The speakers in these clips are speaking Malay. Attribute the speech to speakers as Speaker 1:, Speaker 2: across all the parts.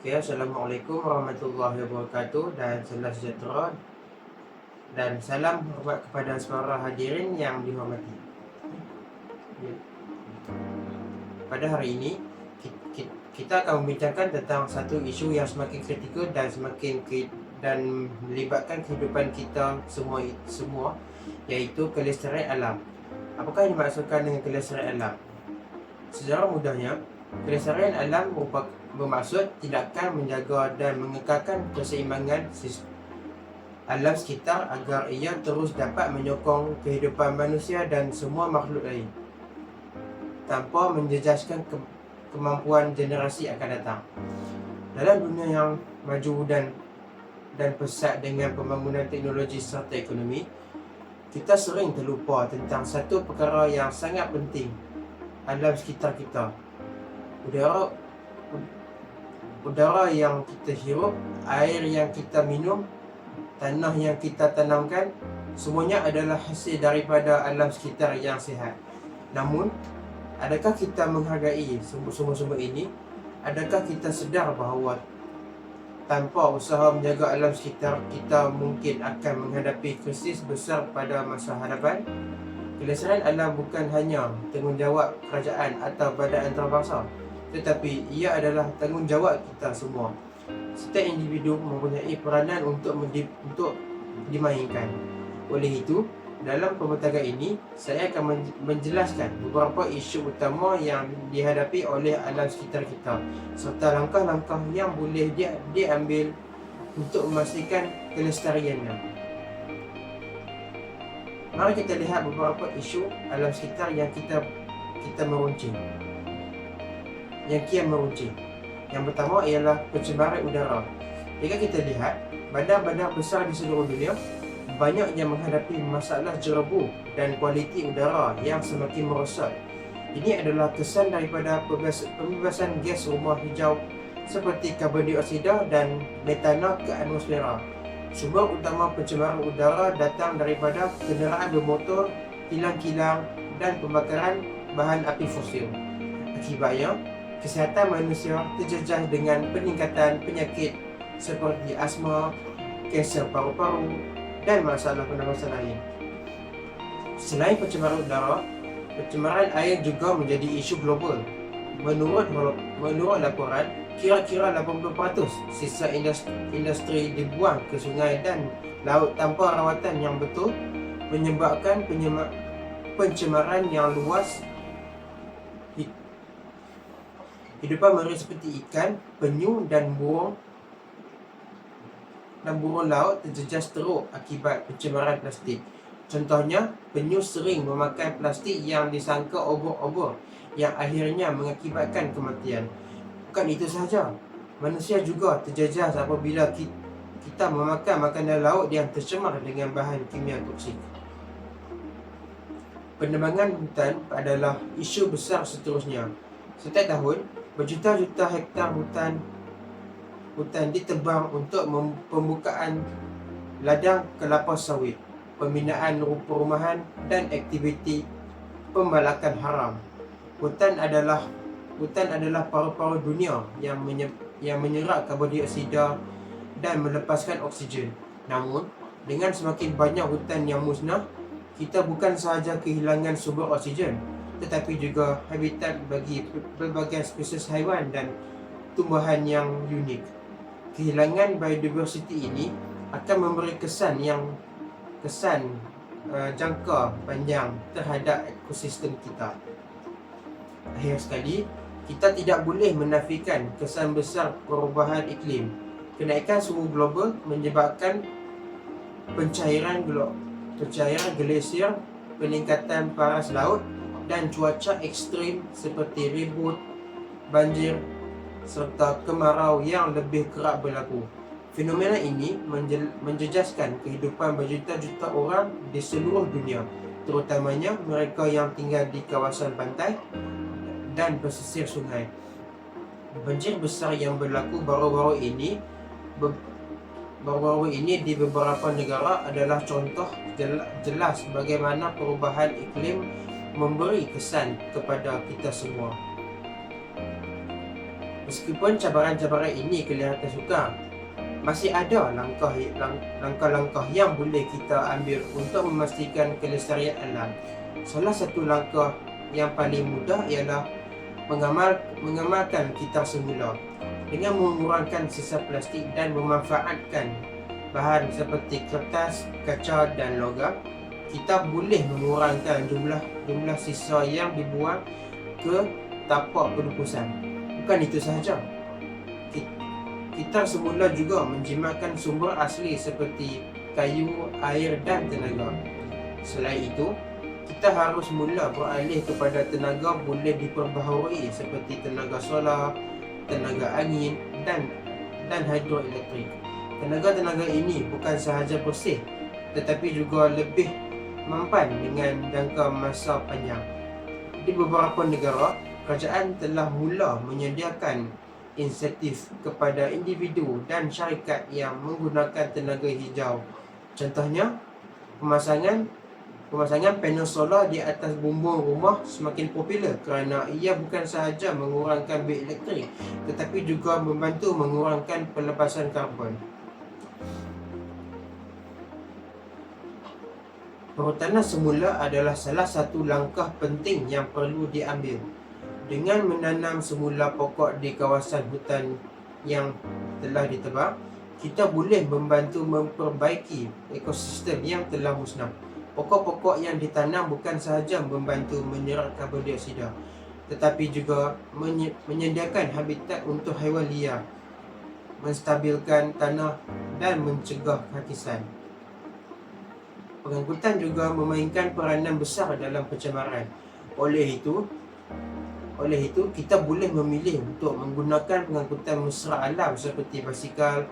Speaker 1: Oke, Assalamualaikum warahmatullahi wabarakatuh dan salam sejahtera dan salam hormat kepada para hadirin yang dihormati. Ya, pada hari ini kita akan membincangkan tentang satu isu yang semakin kritikal dan melibatkan kehidupan kita semua, iaitu kelestarian alam. Apakah yang dimaksudkan dengan kelestarian alam? Secara mudahnya, kelestarian alam bermaksud tindakan menjaga dan mengekalkan keseimbangan alam sekitar agar ia terus dapat menyokong kehidupan manusia dan semua makhluk lain tanpa menjejaskan kemampuan generasi akan datang. Dalam dunia yang maju dan pesat dengan pembangunan teknologi serta ekonomi, kita sering terlupa tentang satu perkara yang sangat penting: alam sekitar kita. Udara yang kita hirup, air yang kita minum, tanah yang kita tanamkan, semuanya adalah hasil daripada alam sekitar yang sihat. Namun, adakah kita menghargai sumber-sumber ini? Adakah kita sedar bahawa tanpa usaha menjaga alam sekitar, kita mungkin akan menghadapi krisis besar pada masa hadapan? Kelestarian alam bukan hanya tanggungjawab kerajaan atau badan antarabangsa, tetapi ia adalah tanggungjawab kita semua. Setiap individu mempunyai peranan untuk dimainkan. Oleh itu, dalam pembincangan ini, saya akan menjelaskan beberapa isu utama yang dihadapi oleh alam sekitar kita, serta langkah-langkah yang boleh diambil untuk memastikan kelestariannya. Mari kita lihat beberapa isu alam sekitar yang kita meruncing. Yang pertama ialah pencemaran udara. Jika kita lihat, bandar-bandar besar di seluruh dunia banyak yang menghadapi masalah jerebu dan kualiti udara yang semakin merosot. Ini adalah kesan daripada pembebasan gas rumah hijau seperti karbon dioksida dan metana ke atmosfera. Sumber utama pencemaran udara datang daripada kenderaan bermotor, kilang-kilang dan pembakaran bahan api fosil. Akibatnya, kesihatan manusia terjejas dengan peningkatan penyakit seperti asma, kanser paru-paru dan masalah pernafasan lain. Selain pencemaran udara, pencemaran air juga menjadi isu global. Menurut laporan, kira-kira 80% sisa industri dibuang ke sungai dan laut tanpa rawatan yang betul, menyebabkan pencemaran yang luas. Hidupan marine seperti ikan, penyu dan burung laut terjejas teruk akibat pencemaran plastik. Contohnya, penyu sering memakan plastik yang disangka obor-obor yang akhirnya mengakibatkan kematian. Bukan itu sahaja, manusia juga terjejas apabila kita memakan makanan laut yang tercemar dengan bahan kimia toksik. Penebangan hutan adalah isu besar seterusnya. Setiap tahun, berjuta-juta hektar hutan ditebang untuk pembukaan ladang kelapa sawit, pembinaan perumahan dan aktiviti pembalakan haram. Hutan adalah paru-paru dunia yang menyerap karbon dioksida dan melepaskan oksigen. Namun, dengan semakin banyak hutan yang musnah, kita bukan sahaja kehilangan sumber oksigen, tetapi juga habitat bagi pelbagai spesies haiwan dan tumbuhan yang unik. Kehilangan biodiversiti ini akan memberi kesan jangka panjang terhadap ekosistem kita. Akhir sekali, kita tidak boleh menafikan kesan besar perubahan iklim. Kenaikan suhu global menyebabkan pencairan glasier, peningkatan paras laut dan cuaca ekstrim seperti ribut, banjir serta kemarau yang lebih kerap berlaku. Fenomena ini menjejaskan kehidupan berjuta-juta orang di seluruh dunia, terutamanya mereka yang tinggal di kawasan pantai dan pesisir sungai. Banjir besar yang berlaku baru-baru ini di beberapa negara adalah contoh jelas bagaimana perubahan iklim memberi kesan kepada kita semua. Meskipun cabaran-cabaran ini kelihatan sukar, masih ada langkah-langkah yang boleh kita ambil untuk memastikan kelestarian alam. Salah satu langkah yang paling mudah ialah mengamalkan kitar semula. Dengan mengurangkan sisa plastik dan memanfaatkan bahan seperti kertas, kaca dan logam, kita boleh mengurangkan jumlah sisa yang dibuang ke tapak pelupusan. Bukan itu sahaja, kita semula juga menjimatkan sumber asli seperti kayu, air dan tenaga. Selain itu, kita harus mula beralih kepada tenaga boleh diperbaharui seperti tenaga solar, tenaga angin dan hidroelektrik. Tenaga-tenaga ini bukan sahaja bersih tetapi juga lebih mempan dengan jangka masa panjang. Di beberapa negara, kerajaan telah mula menyediakan insentif kepada individu dan syarikat yang menggunakan tenaga hijau. Contohnya, pemasangan panel solar di atas bumbung rumah semakin popular kerana ia bukan sahaja mengurangkan bil elektrik tetapi juga membantu mengurangkan pelepasan karbon. Perhutanan semula adalah salah satu langkah penting yang perlu diambil. Dengan menanam semula pokok di kawasan hutan yang telah ditebang, kita boleh membantu memperbaiki ekosistem yang telah musnah. Pokok-pokok yang ditanam bukan sahaja membantu menyerap karbon dioksida, tetapi juga menyediakan habitat untuk haiwan liar, menstabilkan tanah dan mencegah hakisan. Pengangkutan juga memainkan peranan besar dalam pencemaran. Oleh itu, kita boleh memilih untuk menggunakan pengangkutan mesra alam seperti basikal,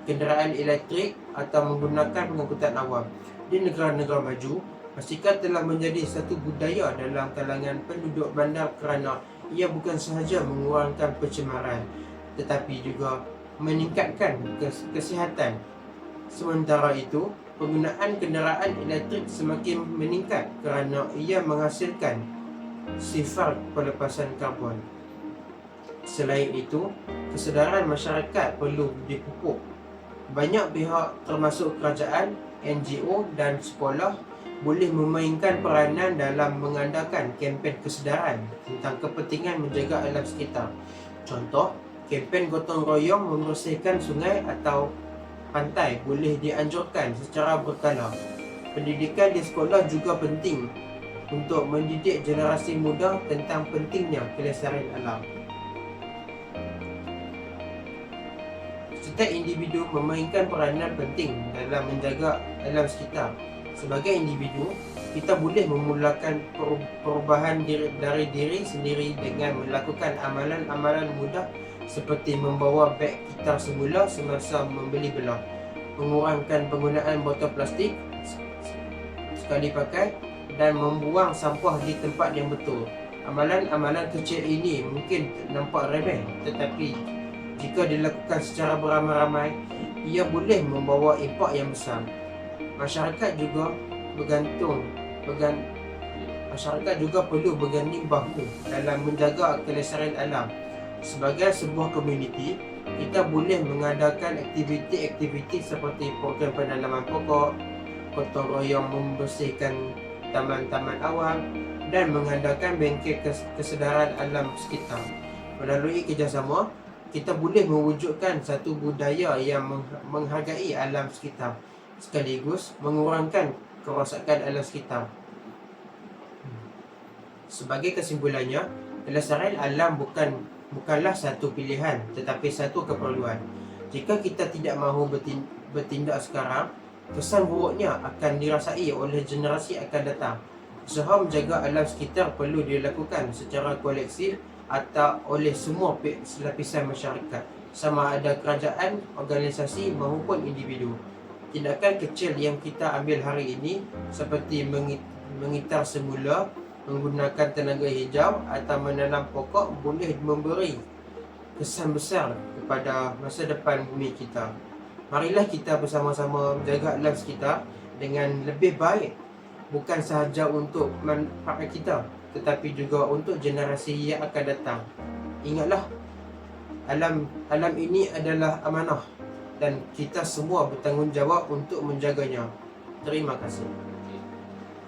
Speaker 1: kenderaan elektrik atau menggunakan pengangkutan awam. Di negara-negara maju, basikal telah menjadi satu budaya dalam kalangan penduduk bandar kerana ia bukan sahaja mengurangkan pencemaran tetapi juga meningkatkan kesihatan. Sementara itu, penggunaan kenderaan elektrik semakin meningkat kerana ia menghasilkan sifar pelepasan karbon. Selain itu, kesedaran masyarakat perlu dipupuk. Banyak pihak termasuk kerajaan, NGO dan sekolah boleh memainkan peranan dalam mengadakan kempen kesedaran tentang kepentingan menjaga alam sekitar. Contoh, kempen gotong royong membersihkan sungai atau pantai boleh dianjurkan secara berkala. Pendidikan di sekolah juga penting untuk mendidik generasi muda tentang pentingnya kelestarian alam. Setiap individu memainkan peranan penting dalam menjaga alam sekitar. Sebagai individu, kita boleh memulakan perubahan dari diri sendiri dengan melakukan amalan-amalan mudah seperti membawa beg kitar semula semasa membeli belah, mengurangkan penggunaan botol plastik sekali pakai dan membuang sampah di tempat yang betul. Amalan-amalan kecil ini mungkin nampak remeh, tetapi jika dilakukan secara beramai-ramai, ia boleh membawa impak yang besar. Masyarakat juga perlu berganding bahu dalam menjaga kelestarian alam. Sebagai sebuah komuniti, kita boleh mengadakan aktiviti-aktiviti seperti program penanaman pokok, gotong royong membersihkan taman-taman awam dan mengadakan bengkel kesedaran alam sekitar. Melalui kerjasama, kita boleh mewujudkan satu budaya yang menghargai alam sekitar sekaligus mengurangkan kerosakan alam sekitar. Sebagai kesimpulannya, kelestarian alam bukanlah satu pilihan tetapi satu keperluan. Jika kita tidak mahu bertindak sekarang, kesan buruknya akan dirasai oleh generasi akan datang. Usaha menjaga alam sekitar perlu dilakukan secara kolektif atau oleh semua lapisan masyarakat, sama ada kerajaan, organisasi maupun individu. Tindakan kecil yang kita ambil hari ini seperti mengitar semula, menggunakan tenaga hijau atau menanam pokok boleh memberi kesan besar kepada masa depan bumi kita. Marilah kita bersama-sama menjaga alam sekitar dengan lebih baik, bukan sahaja untuk manfaat kita tetapi juga untuk generasi yang akan datang. Ingatlah, alam ini adalah amanah dan kita semua bertanggungjawab untuk menjaganya. Terima kasih.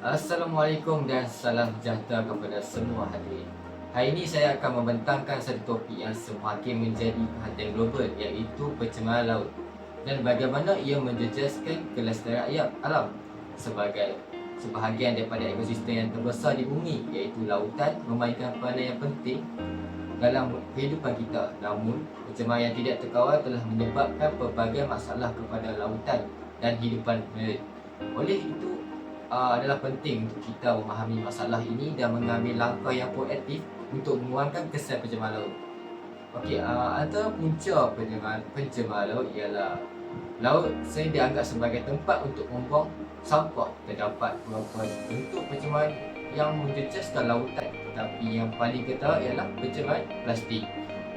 Speaker 2: Assalamualaikum dan salam sejahtera kepada semua hadirin. Hari ini saya akan membentangkan satu topik yang semakin menjadi perhatian global, iaitu pencemaran laut dan bagaimana ia menjejaskan kelestarian alam. Sebagai sebahagian daripada ekosistem yang terbesar di bumi, iaitu lautan, memainkan peranan yang penting dalam kehidupan kita. Namun, pencemaran yang tidak terkawal telah menyebabkan pelbagai masalah kepada lautan dan hidupan marine. Oleh itu, adalah penting untuk kita memahami masalah ini dan mengambil langkah yang proaktif untuk mengurangkan kesan pencemaran laut. Okey, antara punca pencemaran laut ialah laut sering dianggap sebagai tempat untuk membuang sampah. Terdapat beberapa bentuk pencemaran yang menjejaskan lautan, tetapi yang paling ketara ialah pencemaran plastik.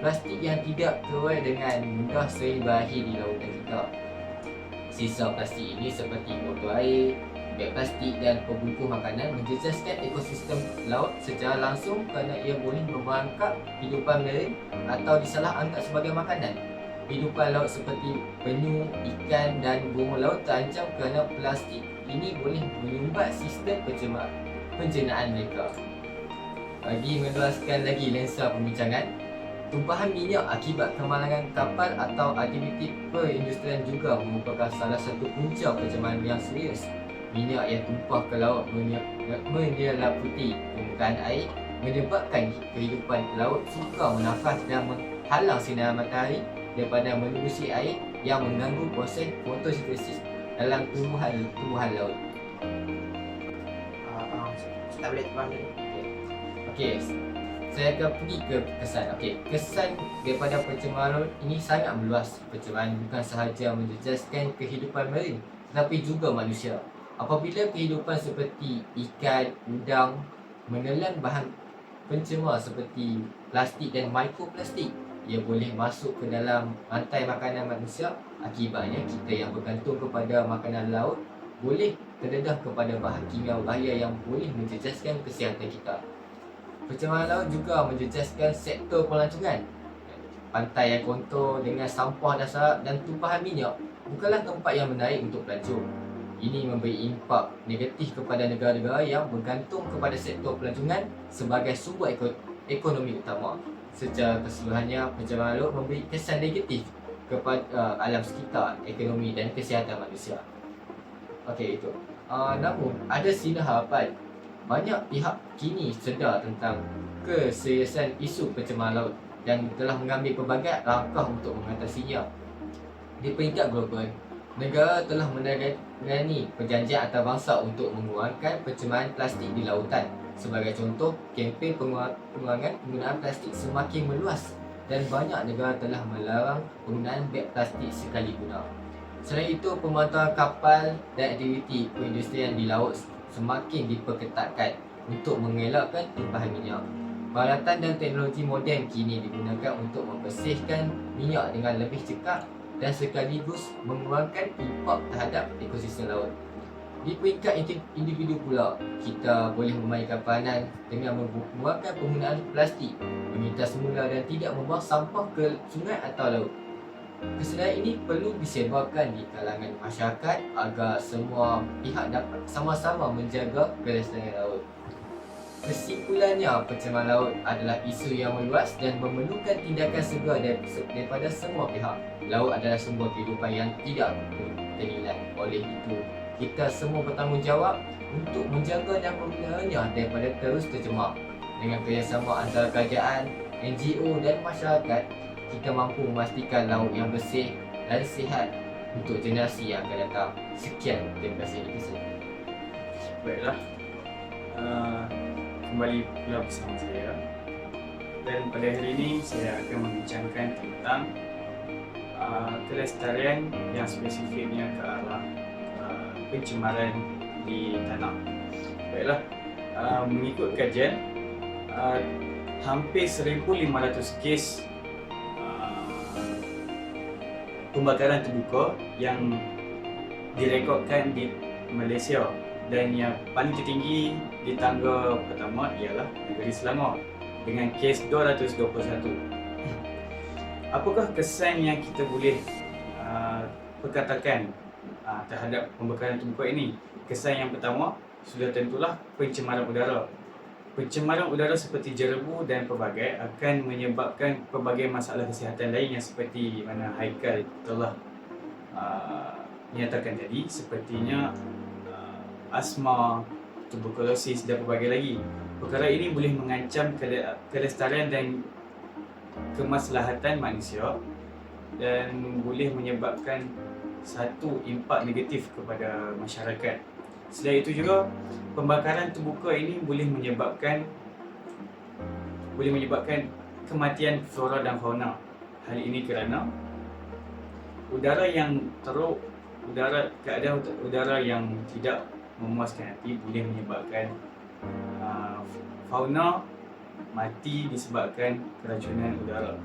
Speaker 2: Plastik yang tidak terurai dengan mudah sering berakhir di lautan kita. Sisa plastik ini seperti botol air, beg plastik dan pembungkus makanan menjejaskan ekosistem laut secara langsung kerana ia boleh merangkap hidupan marine atau disalah anggap sebagai makanan. Hidupan laut seperti penyu, ikan dan burung laut terancam kerana plastik ini boleh menyumbat sistem pencernaan mereka. Bagi meluaskan lagi lensa pembincangan, tumpahan minyak akibat kemalangan kapal atau aktiviti perindustrian juga merupakan salah satu punca pencemaran yang serius. Minyak yang tumpah ke laut menyelimuti permukaan air, menyebabkan kehidupan laut sukar bernafas dan menghalang sinar matahari daripada menembusi air yang mengganggu proses fotosintesis dalam tumbuhan laut.
Speaker 1: Kita boleh terbang dulu.
Speaker 2: Okey, saya akan pergi ke kesan. Okey, kesan daripada pencemaran laut ini sangat meluas. Pencemaran bukan sahaja menjejaskan kehidupan marine, tetapi juga manusia. Apabila kehidupan seperti ikan, udang menelan bahan pencemar seperti plastik dan mikroplastik, ia boleh masuk ke dalam rantai makanan manusia. Akibatnya, kita yang bergantung kepada makanan laut boleh terdedah kepada bahan kimia bahaya yang boleh menjejaskan kesihatan kita. Pencemaran laut juga menjejaskan sektor pelancongan. Pantai yang kotor dengan sampah dasar dan tumpahan minyak bukanlah tempat yang menarik untuk pelancong. Ini memberi impak negatif kepada negara-negara yang bergantung kepada sektor pelancongan sebagai sumber ekonomi utama. Secara keseluruhannya, pencemaran laut memberi kesan negatif kepada alam sekitar, ekonomi dan kesihatan manusia. Okey, itu. Namun, ada sinar harapan. Banyak pihak kini sedar tentang keseriusan isu pencemaran laut dan telah mengambil pelbagai langkah untuk mengatasinya. Di peringkat global, negara telah menandatangani perjanjian antarabangsa untuk mengurangkan pencemaran plastik di lautan. Sebagai contoh, kempen pengurangan penggunaan plastik semakin meluas dan banyak negara telah melarang penggunaan beg plastik sekali guna. Selain itu, pemantauan kapal dan aktiviti perindustrian di laut semakin diperketatkan untuk mengelakkan tumpahan minyak. Peralatan dan teknologi moden kini digunakan untuk membersihkan minyak dengan lebih cepat dan sekaligus mengurangkan impak terhadap ekosistem laut. Di peringkat individu pula, kita boleh memainkan peranan dengan mengurangkan penggunaan plastik, meminta semula dan tidak membuang sampah ke sungai atau laut. Kesedaran ini perlu disebarkan di kalangan masyarakat agar semua pihak dapat sama-sama menjaga kelestarian laut. Kesimpulannya, pencemaran laut adalah isu yang meluas dan memerlukan tindakan segera daripada semua pihak. Laut adalah sumber kehidupan yang tidak ternilai. Oleh itu, kita semua bertanggungjawab untuk menjaga dan memeliharanya daripada terus tercemar. Dengan kerjasama antara kerajaan, NGO dan masyarakat, kita mampu memastikan laut yang bersih dan sihat untuk generasi yang akan datang. Sekian, terima kasih.
Speaker 3: Baiklah, kembali pula bersama saya. Dan pada hari ini saya akan membincangkan tentang kelestarian yang spesifiknya ke arah pencemaran di tanah. Baiklah, mengikut kajian, hampir 1,500 kes pembakaran terbuka yang direkodkan di Malaysia, dan yang paling tertinggi di tangga pertama ialah negeri Selangor dengan kes 221. apakah kesan yang kita boleh perkatakan terhadap pembakaran terbuka ini? Kesan yang pertama sudah tentulah pencemaran udara. Pencemaran udara seperti jerebu dan pelbagai akan menyebabkan pelbagai masalah kesihatan lain yang seperti mana Haikal telah nyatakan tadi, sepertinya asma, tuberkulosis dan pelbagai lagi. Perkara ini boleh mengancam kelestarian dan kemaslahatan manusia dan boleh menyebabkan satu impak negatif kepada masyarakat. Selain itu juga, pembakaran terbuka ini boleh menyebabkan kematian flora dan fauna. Hal ini kerana udara yang teruk, keadaan udara yang tidak memuaskan hati boleh menyebabkan fauna mati disebabkan keracunan udara.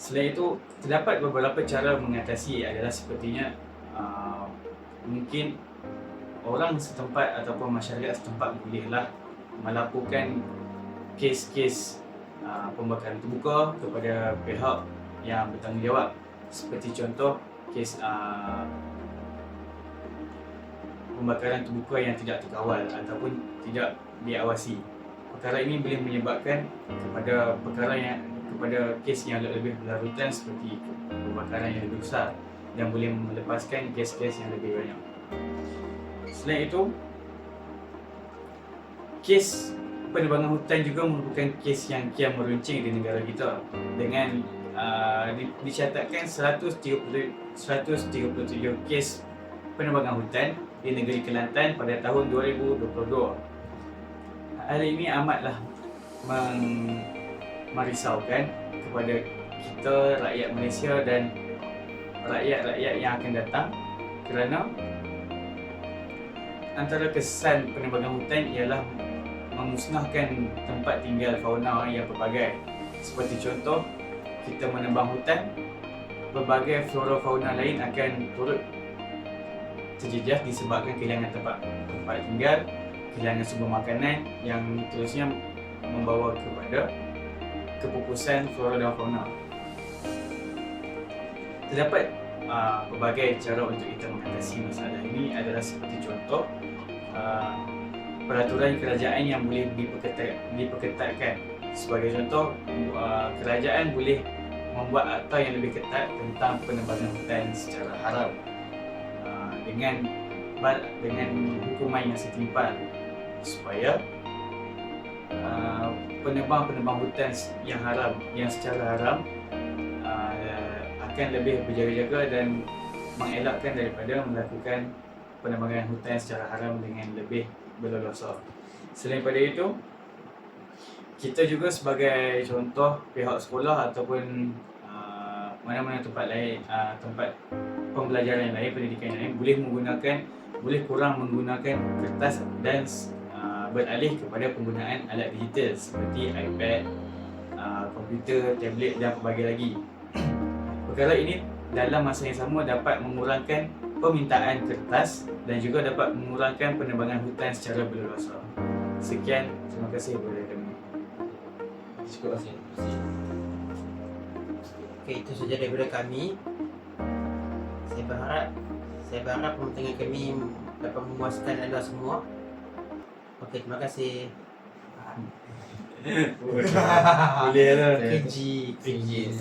Speaker 3: Selain itu, terdapat beberapa cara mengatasi adalah sepertinya mungkin orang setempat ataupun masyarakat setempat bolehlah melaporkan kes-kes pembakaran terbuka kepada pihak yang bertanggungjawab. Seperti contoh kes pembakaran terbuka yang tidak terkawal ataupun tidak diawasi. Perkara ini boleh menyebabkan kepada kes yang lebih berlarutan seperti pembakaran yang lebih besar dan boleh melepaskan kes-kes yang lebih banyak. Selain itu, kes penebangan hutan juga merupakan kes yang kian meruncing di negara kita dengan dicatatkan 137 kes penebangan hutan di negeri Kelantan pada tahun 2022. Hal ini amatlah merisaukan kepada kita, rakyat Malaysia dan rakyat-rakyat yang akan datang, kerana antara kesan penebangan hutan ialah memusnahkan tempat tinggal fauna yang pelbagai. Seperti contoh, kita menebang hutan, pelbagai flora fauna lain akan turut terjejas disebabkan kehilangan tempat tinggal, kehilangan sumber makanan yang terusnya membawa kepada kepupusan flora dan fauna. Terdapat pelbagai cara untuk kita mengatasi masalah ini adalah seperti contoh peraturan kerajaan yang boleh diperketatkan. Sebagai contoh, kerajaan boleh membuat akta yang lebih ketat tentang penebangan hutan secara haram dengan hukuman yang setimpal, supaya penebang hutan yang secara haram akan lebih berjaga-jaga dan mengelakkan daripada melakukan penebangan hutan secara haram dengan lebih berleluasa. Selain daripada itu, kita juga sebagai contoh pihak sekolah ataupun mana-mana tempat lain, tempat pembelajaran yang lain, pendidikan yang lain, boleh kurang menggunakan kertas dan beralih kepada penggunaan alat digital seperti iPad, komputer, tablet dan pelbagai lagi. Perkara ini dalam masa yang sama dapat mengurangkan permintaan kertas dan juga dapat mengurangkan penebangan hutan secara berleluasa. Sekian, terima kasih kepada kami.
Speaker 2: Terima kasih.
Speaker 1: Okey, itu saja daripada kami. Saya berharap pembincangan kami dapat memuaskan anda semua. Okey, terima kasih.
Speaker 3: Boleh lah.
Speaker 1: Keji.
Speaker 2: Keji.